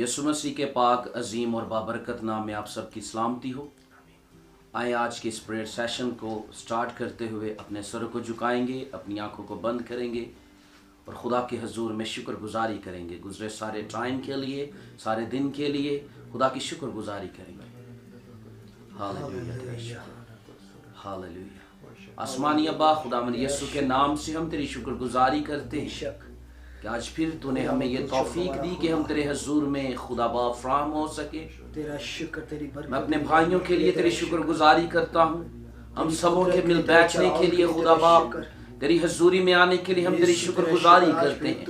यीशु मसीह के पाक अजीम और बाबरकत नाम में आप सबकी सलामती हो। आए आज के इस प्रेयर सेशन को स्टार्ट करते हुए अपने सर को झुकाएंगे, अपनी आंखों को बंद करेंगे और खुदा के हजूर में शुक्रगुजारी करेंगे। गुजरे सारे टाइम के लिए, सारे दिन के लिए खुदा की शुक्रगुजारी करेंगे। Hallelujah, hallelujah. आसमानी अब्बा, खुदावंद यीशु के नाम से हम तेरी शुक्रगुजारी करते हैं कि आज फिर तूने हमें ये तौफीक दी कि हम तेरे हजूर में खुदा बाप फ्राहम हो सके। तेरा शुक्र, तेरी बरकत। मैं अपने भाइयों के लिए तेरी शुक्रगुजारी करता हूँ, हम सबों के मिल बैठने के लिए खुदा बाप तेरी हजूरी में आने के लिए हम तेरी शुक्रगुजारी करते हैं।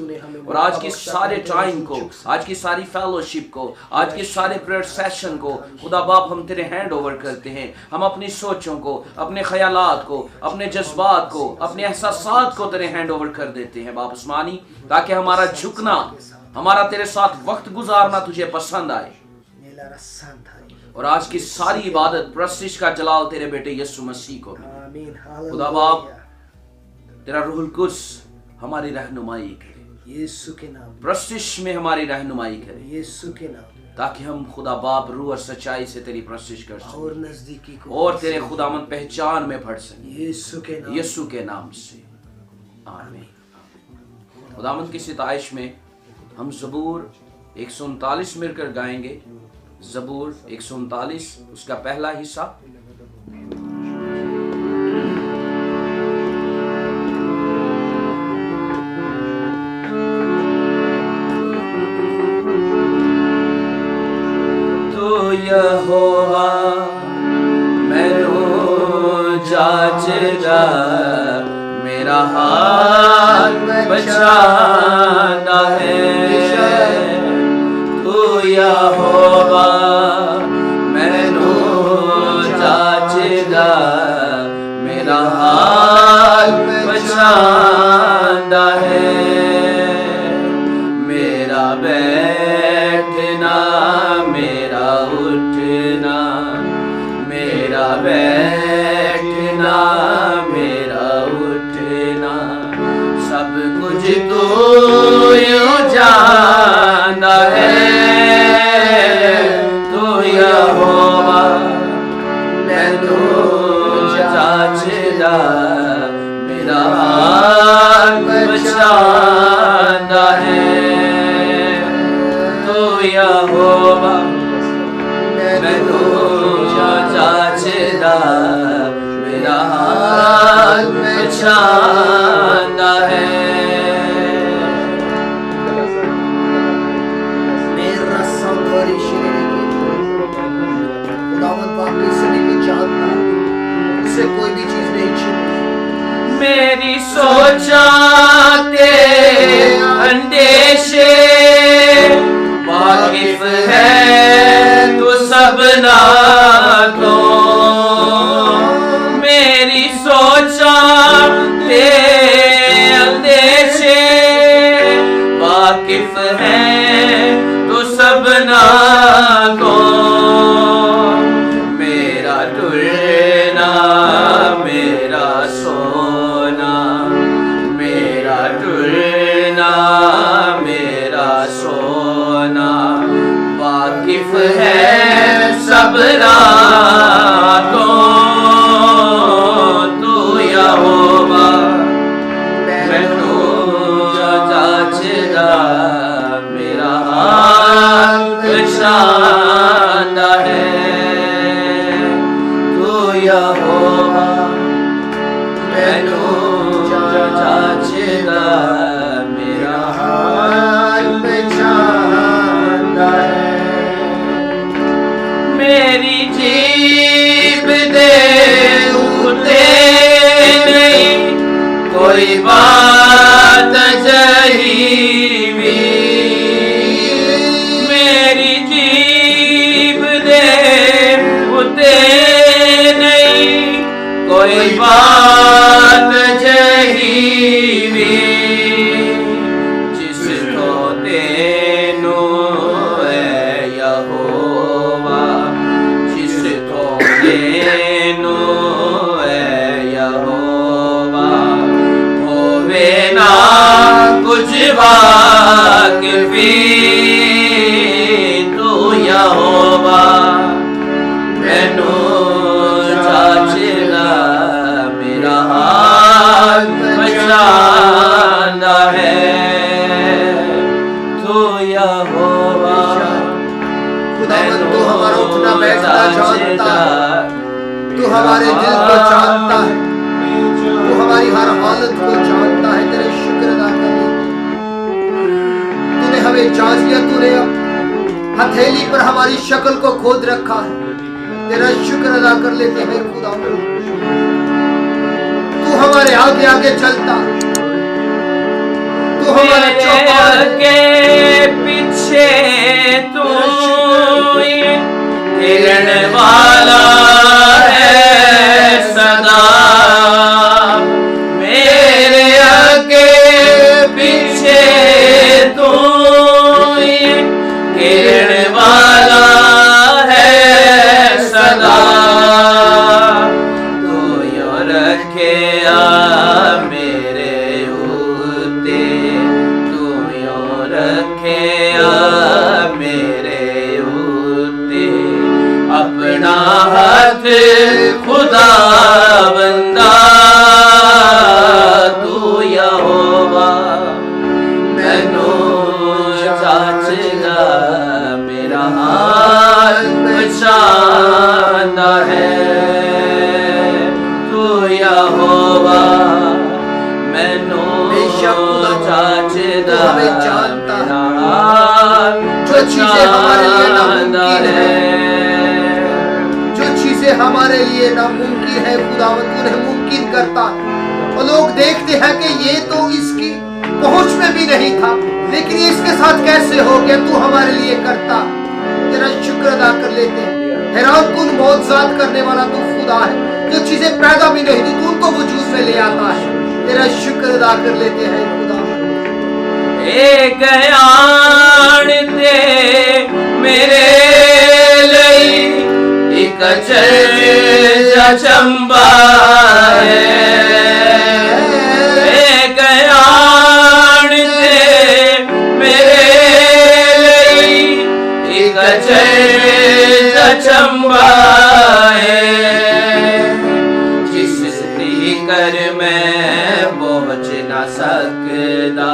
और आज के सारे टाइम को, आज की सारी फेलोशिप को, आज के सारे प्रेयर सेशन को खुदा बाप हम तेरे हैंड ओवर करते हैं। हम अपनी सोचों को, अपने ख्यालात को, अपने जज्बात को, अपने एहसासात को तेरे हैंड ओवर कर देते हैं बाप आसमानी, ताकि हमारा झुकना, हमारा तेरे साथ वक्त गुजारना तुझे पसंद आए। और आज की सारी इबादत प्रस्तिश का जलाल तेरे बेटे यीशु मसीह को। खुदा बाप तेरा रूहुल कुद्स हमारी रहनुमाई करे, यीशु के नाम। प्रस्तिश में हमारी रहनुमाई करे, यीशु के नाम, ताकि हम खुदा बाप रूह और सच्चाई से तेरी प्रस्तिश कर सकें और नजदीकी को और तेरे खुदामंद पहचान में बढ़ सकें, यीशु के नाम, यीशु के नाम से आमीन। खुदामंद की सिताइश में हम ज़बूर 139 मिलकर गाएंगे। ज़बूर 139 उसका पहला हिस्सा। यहोवा मैनू जाचदा, मेरा हाल बचाना है। तू यहोवा मैनू जाचदा, मेरा हाल बचाना है। मेरा बैठना, मेरा उठना, मेरा बैठना, मेरा उठना, सब कुछ तू यूं जानता है। तू यहोवा मैनू जाचदा, मेरा हाल बचाना है। तू यहोवा मैनू जाचदा, मेरा हाल बचाना है। मेरा सौंदर्य खुदावंद पाक की जिंदगी जानता, उसे कोई भी चीज नहीं छीन। मेरी सोचा के अंदेशे वाकिफ है तू सबना को। मेरी सोचा के अंदेशे वाकिफ है तू सबना को। मेरा टुरना, मेरा सोना, मेरा टुरना, मेरा सोना वाकिफ है सब रातों। तू यहोवा मैनू जाचदा, मेरा हाल बचाना है। तू यहोवा मैनू जाचदा, मेरा हाल बचाना है। मेरी जीभ दे उठते नहीं कोई बात जही भी। मेरी जीभ दे उठते नहीं कोई बात जही भी। जिस तो तेनू है यहोवा, जिस तो तेनू है यहोवा, होवे ना कुछ वाकफी। खुदावंत को जानता है, तेरे शुक्र अदा कर लेते हैं। तूने हमें जांच लिया, तूने हथेली पर हमारी शक्ल को खोद रखा है, तेरा शुक्र अदा कर लेते हैं खुदावंत। तू हमारे आगे आगे चलता, तू हमारे आगे पीछे तू हिरण वाला है सदा, मेरे आगे पीछे तू हिरण वाला है सदा। तू यो रखे मेरे होते, तू यो रखे मेरे होते, अपना हाथ खुदा बंदा तू यहोवा मैनू जाचदा, मेरा हाथ बचांदा है। तू यहोवा मैनू जाचदा, हमें जानता मेरा हाथ जो चीजें हमारे लिए बचांदा नामुमकिन है। जो चीजें हमारे लिए नामुमकिन है खुदावंत उन्हें मुमकिन करता है। और लोग देखते हैं कि ये तो इसकी पहुंच में भी नहीं था, लेकिन ये इसके साथ कैसे हो गया, तू हमारे लिए करता। तेरा शुक्र अदा कर लेते हैं। हैरान कुन मौजज़ात करने वाला तू खुदा है, जो चीजें पैदा भी नहीं थी तू उनको वजूद में ले आता है। तेरा शुक्र अदा कर लेते हैं खुदा। एक आन ते मेरे लिए एक चर्चा चंबा है, एक आन ते मेरे लिए एक चर्चा चंबा है, जिससे कर मैं पहुंच ना सकदा,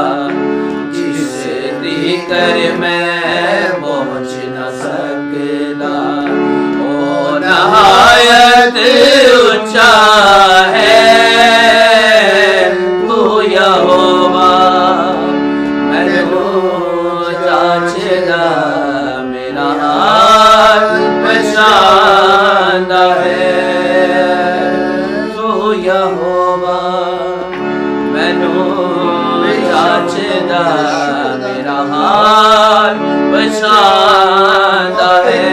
जिससे कर मैं पहुंच ना सकदा। ओ नहायत ऊंचा है तू यहोवा मैनू जाचदा, मेरा हाथ बचांदा है। तू यहोवा मैनू जाचदा, मेरा हाथ बचांदा है।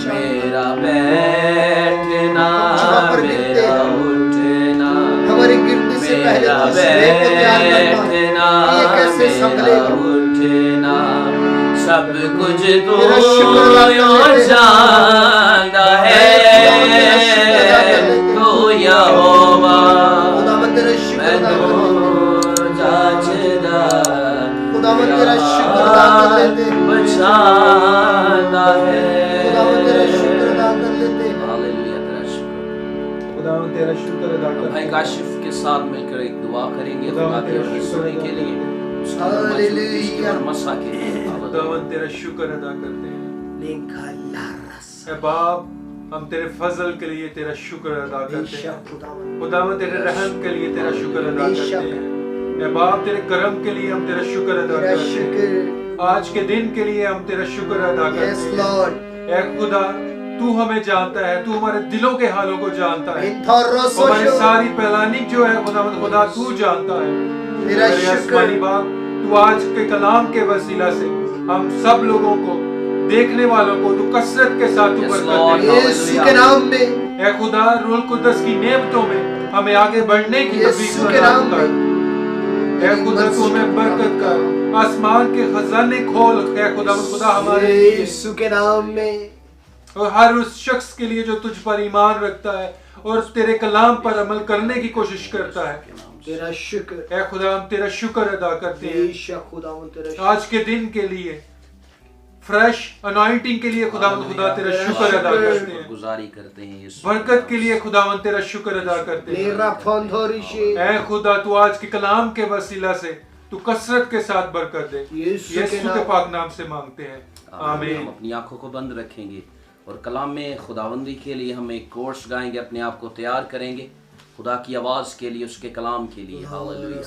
मेरा बैठना, मेरा उठना, मेरा बैठना, मेरा उठना, सब कुछ तू जानदा है। तू यहोवा मैनू जाचदा, तेरा शुक्र अदा कर लेते हैं। बचांदा है। तेरा शुक्र अदा कर लेते हैं। हालेलुया, तेरा शुक्र। खुदावंद तेरा शुक्र अदा करते भाई हैं। काशिफ के साथ मिलकर एक दुआ करेंगे खुदावंद खुदा के तेरा रसूल शुक्र के अदा लिए, करते उसकी मजबूती, उसकी हालेलुया। मसा के लिए। खुदावंद तेरा शुक्र अदा करते हैं। निकाला ऐ बाप, हम तेरे फजल के लिए तेरा शुक्र अदा करते हैं। खुदावंद तेरे रहम के लिए तेरा शुक्र अदा करते हैं। ऐ बाप, तेरे करम के लिए हम तेरा शुक्र अदा करते हैं। आज के दिन के लिए हम तेरा शुक्र अदा करते हैं। ऐ खुदा, तू हमें जानता है, तू हमारे दिलों के हालों को जानता है, हमारी सारी पैलानिक जो है खुदा तू जानता है। तेरा मेरे शुक्र। आसमानी बाप, तू आज के कलाम के वसीला से हम सब लोगों को, देखने वालों को तू कसरत के साथ तू Yes, बरकत Lord. दे। यीशु के नाम में, ऐ खुदा, रूह कुद्दस की नेमतों में हमें आगे बढ़ने की तौफीक यीशु के अता नाम कर। में। ऐ खुदा, तू हमें बरकत कर, आसमान के खजाने खोल। ऐ खुदा हमारे लिए यीशु के नाम में, और हर उस शख्स के लिए जो तुझ पर ईमान रखता है और तेरे कलाम पर अमल करने की कोशिश करता है। तेरा शुक्र। ऐ खुदा, हम तेरा शुक्र अदा करते हैं बेशक खुदावंद तेरा आज के दिन के लिए, फ्रेश अनॉइंटिंग के लिए खुदा तेरा शुक्र अदा करते हैं। गुजारी करते हैं यीशु। बरकत के लिए खुदावन तेरा शुक्र अदा करते हैं। मेरा फंधोरिशे। ऐ खुदा, तू आज के कलाम के वसीला से तू कसरत के साथ बरकत दे। यीशु के पाक नाम से मांगते हैं, हम आमीन। अपनी आंखों को बंद रखेंगे और कलाम में खुदावंदी के लिए हम एक कोर्स गाएंगे, अपने आप को तैयार करेंगे। खुदा की आवाज के लिए, उसके कलाम के लिए। हालेलुया।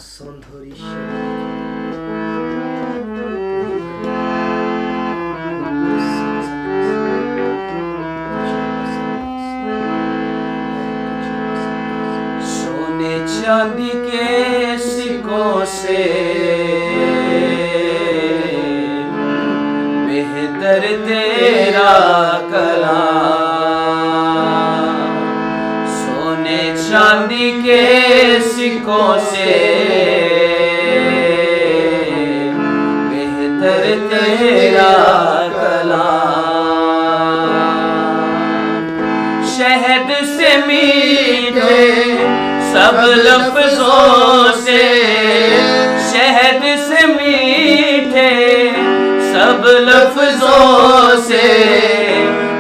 सोने चांदी के सिक्कों से बेहतर तेरा कलाम, सोने चांदी के सिक्कों से बेहतर तेरा कलाम, शहद से मीठे सब लफ्जों से, शहद से मीठे सब लफ्जों से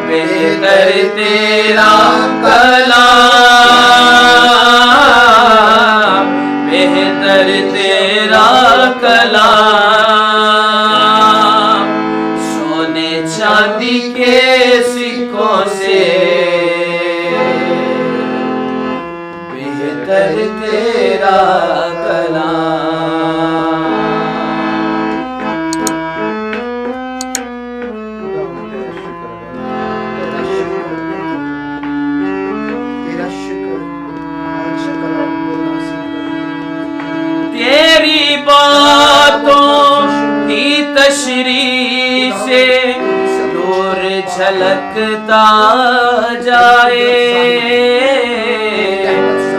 बेहतर तेरा कलाम, बेहतर तेरा कलाम, सोने चांदी के सिक्कों से बेहतर तेरा कलाम। तेरी बातों की तशरीह से नूर झलकता जाए,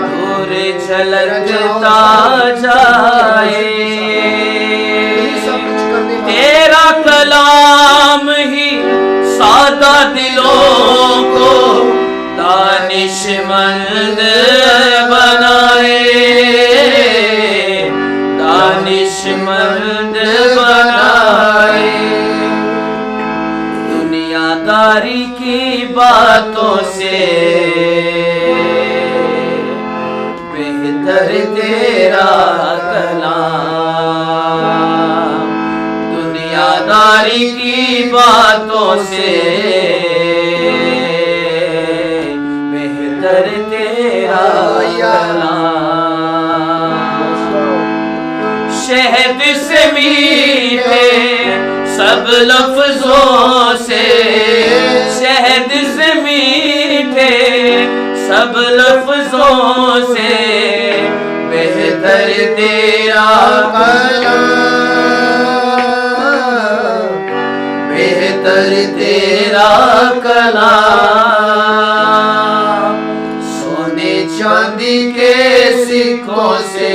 नूर झलकता जाए, तेरा कलाम ही सादा दिलों को दानिशमंद बनाए, दानिशमंद बनाए, दुनियादारी की बातों से बेहतर तेरा कलाम, दुनियादारी की बातों से बेहतर तेरा कलाम, शहद से मीठे सब लफ्जों से, शहद से मीठे सब लफ्जों से बेहतर तेरा कलाम, बेहतर तेरा कलाम, सोने चांदी के सिक्कों से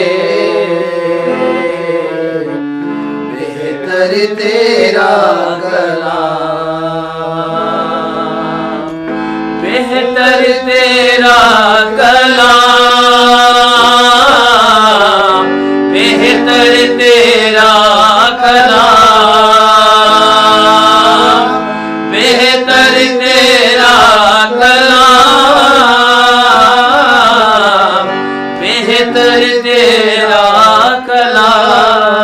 बेहतर तेरा कलाम, बेहतर तेरा कलाम, बेहतर तेरा कलाम, बेहतर तेरा कलाम, बेहतर तेरा कलाम,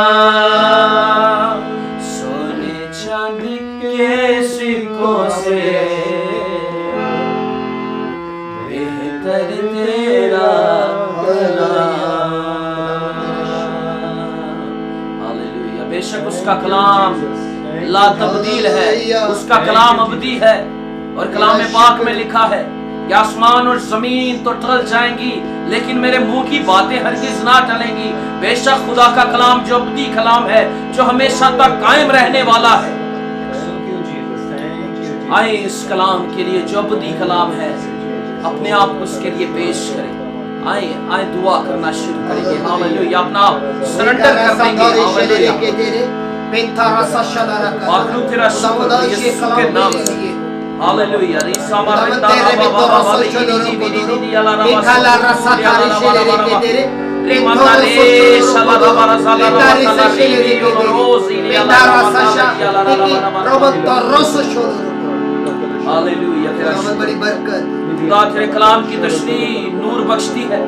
सोने चांदी के सिक्कों से बेहतर तेरा कलाम। हालेलुया। बेशक उसका कलाम ला तब्दील है, उसका कलाम अबदी है, और कलाम पाक में लिखा है कि आसमान और जमीन तो टल जाएंगी लेकिन मेरे मुंह की बातें हरगिज ना टलेंगी। बेशक खुदा का कलाम जो अबदी कलाम है, जो हमेशा तक कायम रहने वाला है। आए इस कलाम के लिए जो अबदी कलाम है, अपने आप को उसके लिए पेश करें। आए आए दुआ करना शुरू करेंगे। हालेलुया। अपना सरेंडर कर देंगे। हालेलुया। बाखलू तेरा शुक्र यीशु के नाम से। हालेलुया। रीसा मारता बाबा बाबा दी दी अला रबा Rimandare Shaladabara Saladabara Rosi hallelujah. बड़ी बरकत खुदा तेरे कलाम की तशरीह नूर बख्शती है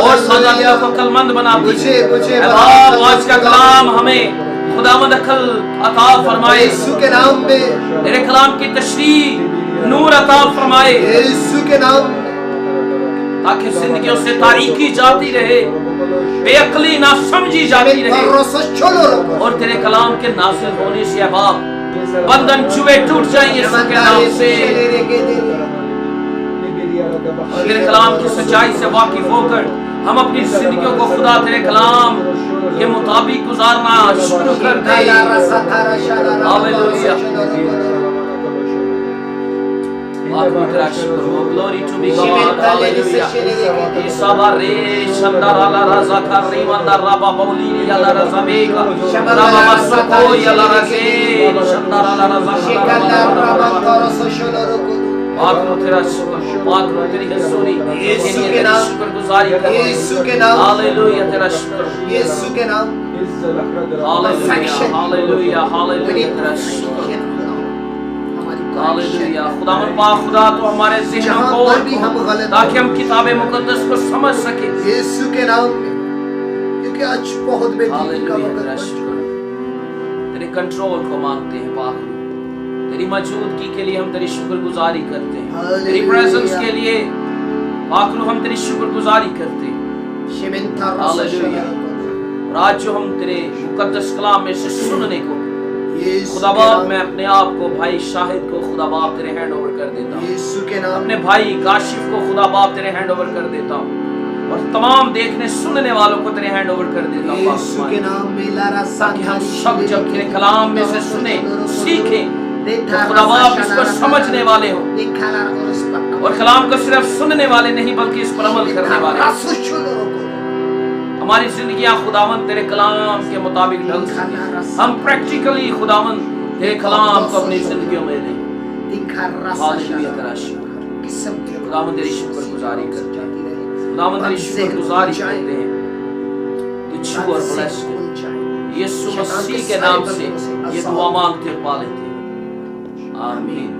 और सादातियों को कलमंद बनाती है। आज का कलाम हमें खुदावंद अकल अता फरमाए, यीशु के नाम में तेरे कलाम की तशरीह नूर अता फरमाए, यीशु के नाम ताकि जिंदगियों से तारीकी जाती रहे, बेअक्ली ना समझी जाती रहे, और तेरे कलाम के नासिल होने से अब बंधन जुए टूट जाएं यीशु के नाम से। और तेरे कलाम की सच्चाई से वाकिफ होकर हम अपनी जिंदगियों को खुदा तेरे कलाम के मुताबिक गुजारना शुरू कर दे। Hallelujah. Glory to be God. Hallelujah. Isabare shandara la raza karimanda raba bauli ya la raza beka raba masoko ya la raze shandara la raza पात्रों तेरा शुक्र, पात्रों तेरी हसूरी, यीशु के नाम, शुक्रगुजारी करते हैं। यीशु के नाम, हालेलुया तेरा शुक्र, यीशु के नाम, हालेलुया हालेलुया हालेलुया तेरा शुक्र, हालेलुया। खुदावन पाक खुदा तो हमारे ज़हनों को, ताकि हम किताबे मुकद्दस को समझ सके यीशु के नाम में, क्योंकि आज बहुत बेहतरीन का वक्त तेरा शुक्र, तेरे कंट्रोल को मांगते हैं पाक, तेरी मौजूदगी के लिए हम तेरी शुक्रगुजारी करते हैं, तेरी प्रेजेंस के लिए पाकलू हम तेरी शुक्रगुजारी करते हैं। हालेलुया। और आज जो हम तेरे मुकद्दस कलाम में से सुनने को, खुदा बाप मैं अपने आप को भाई शाहिद को खुदा बाप तेरे हैंड ओवर कर देता हूँ, अपने भाई काशिफ को खुदा बाप तेरे हैंड ओवर कर देता हूँ, और तमाम देखने सुनने वालों को तेरे हैंड ओवर कर देता हूँ, ताकि हम सब जब तेरे कलाम में से सुने सीखें तो खुदा बाप इसको समझने वाले हो, और कलाम को सिर्फ सुनने वाले नहीं बल्कि इस पर अमल करने वाले। हमारी जिंदगियां खुदावन तेरे कलाम के मुताबिक ढल सके, हम प्रैक्टिकली खुदावन तेरे कलाम को अपनी जिंदगियों में लें। हालेलुया तेरा शुक्र, खुदावन तेरी शुक्रगुजारी करते हैं, खुदावन तेरी शुक्रगुजारी करते हैं। तू छू और ब्लेस कर, यीशु मसीह के नाम से ये दुआ मांगते पा लेते हैं, आमीन।